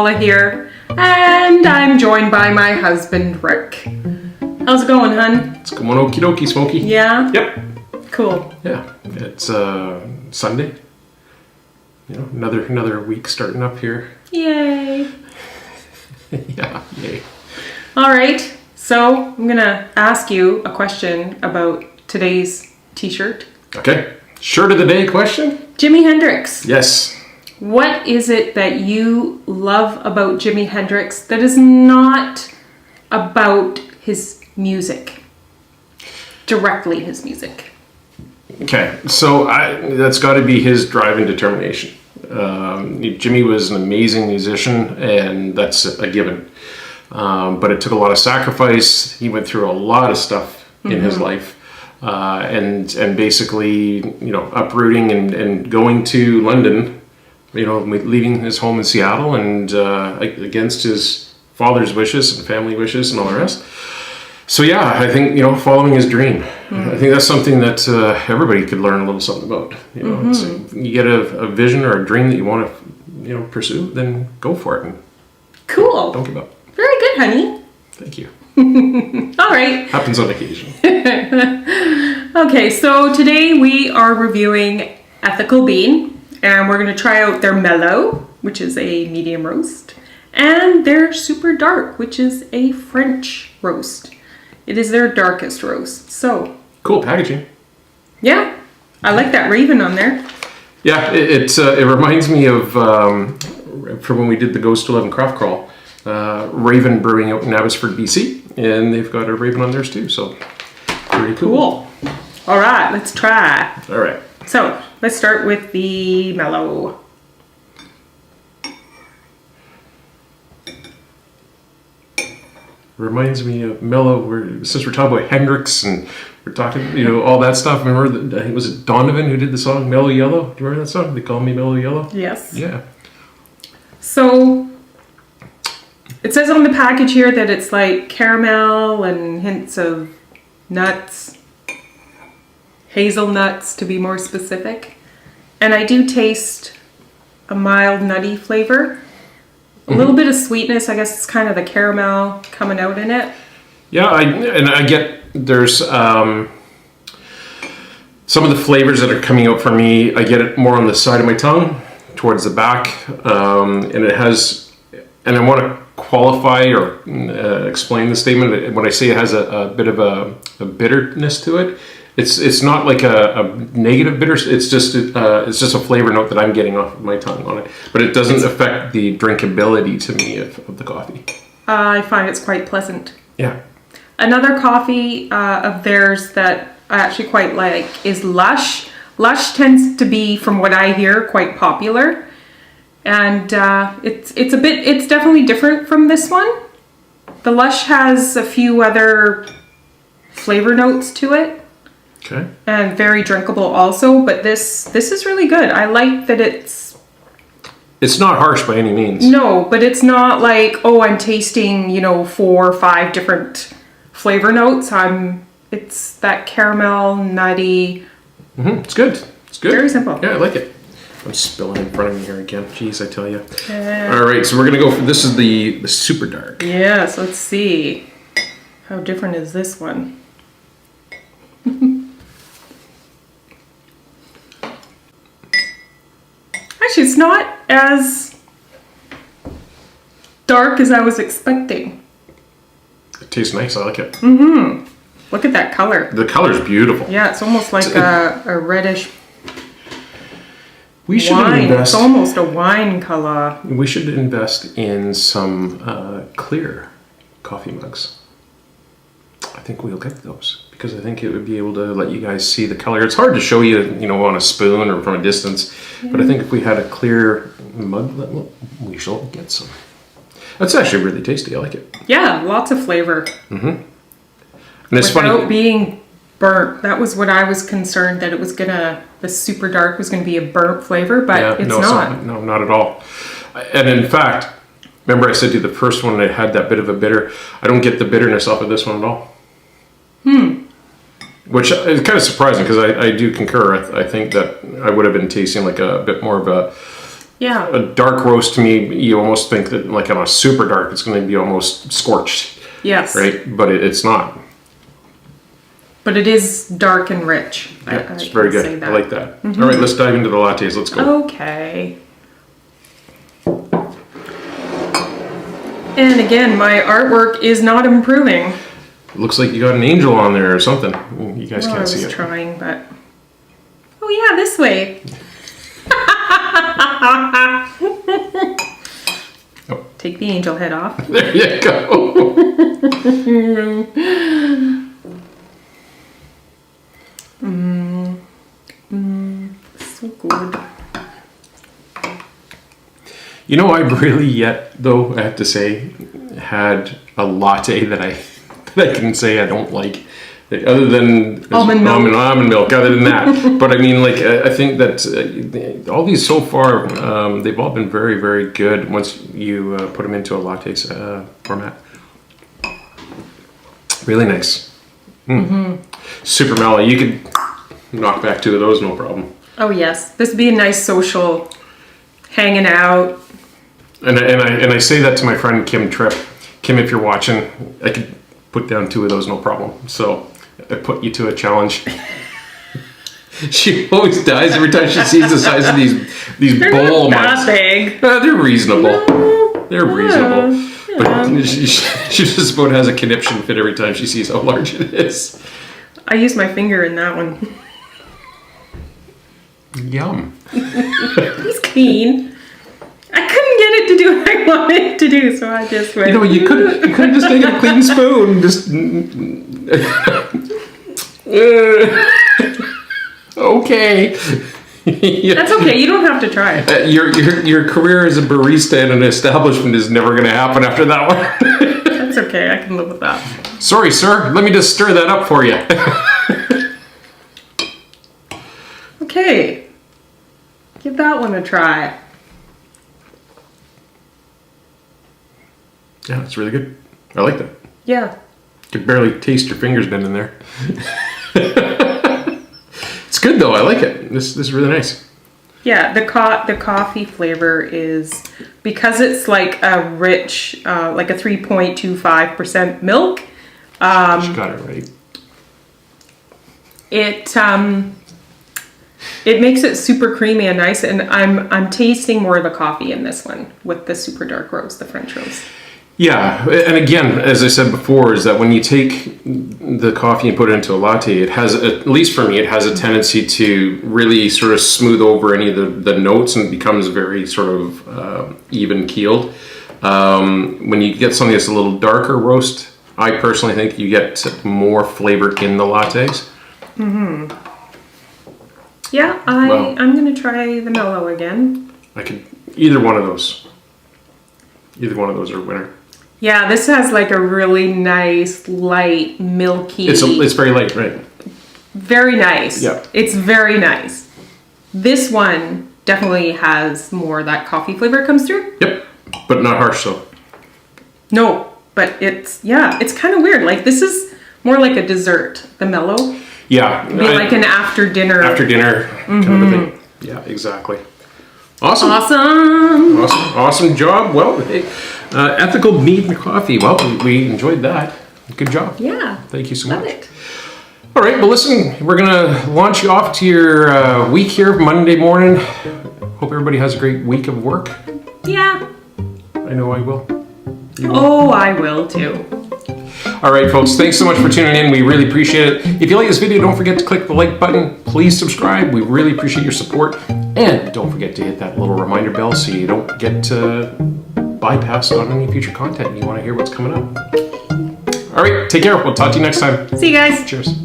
Paula here, and I'm joined by my husband, Rick. How's it going, hun? It's going okie dokie, Smokey. Yeah? Yep. Cool. Yeah, it's Sunday. You know, another week starting up here. Yay. Yeah, yay. All right, so I'm gonna ask you a question about today's t-shirt. Okay, shirt of the day question? Jimi Hendrix. Yes. What is it that you love about Jimi Hendrix that is not about his music? Directly his music. Okay, so that's got to be his drive and determination. Jimmy was an amazing musician, and that's a given. But it took a lot of sacrifice. He went through a lot of stuff in his life. And basically, you know, uprooting and going to London, you know, leaving his home in Seattle and against his father's wishes and family wishes and all the rest. So yeah, I think, you know, following his dream. I think that's something that everybody could learn a little something about. You know, you get a vision or a dream that you want to, you know, pursue, then go for it. And Cool. don't give up. Very good, honey. Thank you. All right. Happens on occasion. Okay, so today we are reviewing Ethical Bean, and we're going to try out their Mellow, which is a medium roast, and their Super Dark, which is a French roast. It is their darkest roast. So Cool packaging. yeah, I like that raven on there. Yeah, it reminds me of from when we did the Ghost 11 Craft Crawl, Raven Brewing out in Abbotsford, BC, and they've got a raven on theirs too. So pretty cool. Cool. All right, let's try. All right. So let's start with the Mellow. Reminds me of Mellow. Since we're talking about Hendrix and we're talking, you know, all that stuff. Remember, I think was it Donovan who did the song Mellow Yellow? Do you remember that song? They Call Me Mellow Yellow. Yes. Yeah. So it says on the package here that it's like caramel and hints of nuts, hazelnuts to be more specific. And I do taste a mild nutty flavor. A little bit of sweetness. I guess it's kind of the caramel coming out in it. Yeah, I get there's some of the flavors that are coming out for me. I get it more on the side of my tongue, towards the back, and it has. And I want to qualify or explain the statement. When I say it has a bit of a bitterness to it, it's not like a negative bitter. It's just a flavor note that I'm getting off of my tongue on it. But it doesn't affect the drinkability to me of the coffee. I find it's quite pleasant. Yeah. Another coffee of theirs that I actually quite like is Lush. Lush tends to be, from what I hear, quite popular. And it's definitely different from this one. The Lush has a few other flavor notes to it. Okay. And very drinkable also, but this is really good. I like that it's not harsh by any means. No, but it's not like, oh, I'm tasting, you know, 4 or 5 different flavor notes. It's that caramel, nutty. It's good. It's good. Very simple. Yeah, I like it. I'm spilling in front of me here again. Jeez, I tell you. Yeah. All right, so we're gonna go for this is the Super Dark. Yes, let's see. How different is this one? Actually, it's not as dark as I was expecting. It tastes nice. I like it. Look at that color. The color's beautiful. Yeah, it's almost like a reddish We should wine. invest. It's almost a wine color. We should invest in some clear coffee mugs. I think we'll get those because I think it would be able to let you guys see the color. It's hard to show you, you know, on a spoon or from a distance, but I think if we had a clear mug, we shall get some. That's actually really tasty. I like it. Yeah, lots of flavor. And it's Without funny. being burnt. That was what I was concerned, that it was the Super Dark was gonna be a burnt flavor, but it's not. No, not at all. And in fact, remember I said to you the first one it had that bit of a bitter. I don't get the bitterness off of this one at all. Which is kind of surprising because I do concur. I think that I would have been tasting like a bit more of Yeah. A dark roast to me, you almost think that like on a super dark, it's going to be almost scorched, Yes. right? But it's not. But it is dark and rich. Yeah, it's very can say good. that. I like that. All right, let's dive into the lattes. Let's go. Okay. And again, my artwork is not improving. Looks like you got an angel on there or something. You guys Well, I can't see was it. trying, but... Oh yeah, this way. Oh. Take the angel head off. There you go. So good. You know, I've really yet, though, I have to say, had a latte that I can say I don't like. Other than Almond milk. Almond milk, other than that. But I mean, like, I think that all these so far, they've all been very, very good once you put them into a latte format. Really nice. Super mellow. You could knock back 2 of those, no problem. Oh yes, this would be a nice social, hanging out. And I say that to my friend Kim Tripp. Kim, if you're watching, I could put down 2 of those, no problem. So I put you to a challenge. She always dies every time she sees the size of these They're bowl not that mugs. big. They're reasonable. No. They're reasonable. Yeah. But she just about has a conniption fit every time she sees how large it is. I used my finger in that one. Yum. It's clean. I couldn't get it to do what I wanted it to do, so I just went. You know, you could just take a clean spoon and just. Okay. That's okay. You don't have to try it. Your career as a barista in an establishment is never going to happen after that one. That's okay. I can live with that. Sorry, sir. Let me just stir that up for you. Okay. Give that one a try. Yeah, it's really good. I like that. Yeah. Could barely taste your fingers bending there. It's good though. I like it. This is really nice. Yeah, the coffee flavor is, because it's like a rich, like a 3.25% milk. She got it right. It makes it super creamy and nice, and I'm tasting more of the coffee in this one with the super dark roast, the French roast. Yeah, and again, as I said before, is that when you take the coffee and put it into a latte, it has, at least for me, it has a tendency to really sort of smooth over any of the notes and becomes very sort of even keeled. When you get something that's a little darker roast, I personally think you get more flavor in the lattes. Mm-hmm. Yeah, I'm going to try the mellow again. Either one of those are a winner. Yeah, this has like a really nice, light, milky... It's very light, right? Very nice. Yeah. It's very nice. This one definitely has more of that coffee flavor comes through. Yep, but not harsh though. No, but it's kind of weird. Like this is more like a dessert, the mellow. Yeah. It'd be like an after dinner kind of a thing. Yeah, exactly. Awesome. Awesome job. Well, hey, ethical meat and coffee. Well, we enjoyed that. Good job. Yeah. Thank you so Love much. it. All right, well, listen, we're going to launch you off to your week here, Monday morning. Hope everybody has a great week of work. Yeah. I know I will. Oh, I will too. All right, folks, thanks so much for tuning in. We really appreciate it. If you like this video, don't forget to click the like button. Please subscribe. We really appreciate your support. And don't forget to hit that little reminder bell so you don't get bypassed on any future content. You want to hear what's coming up. All right, take care. We'll talk to you next time. See you guys. Cheers.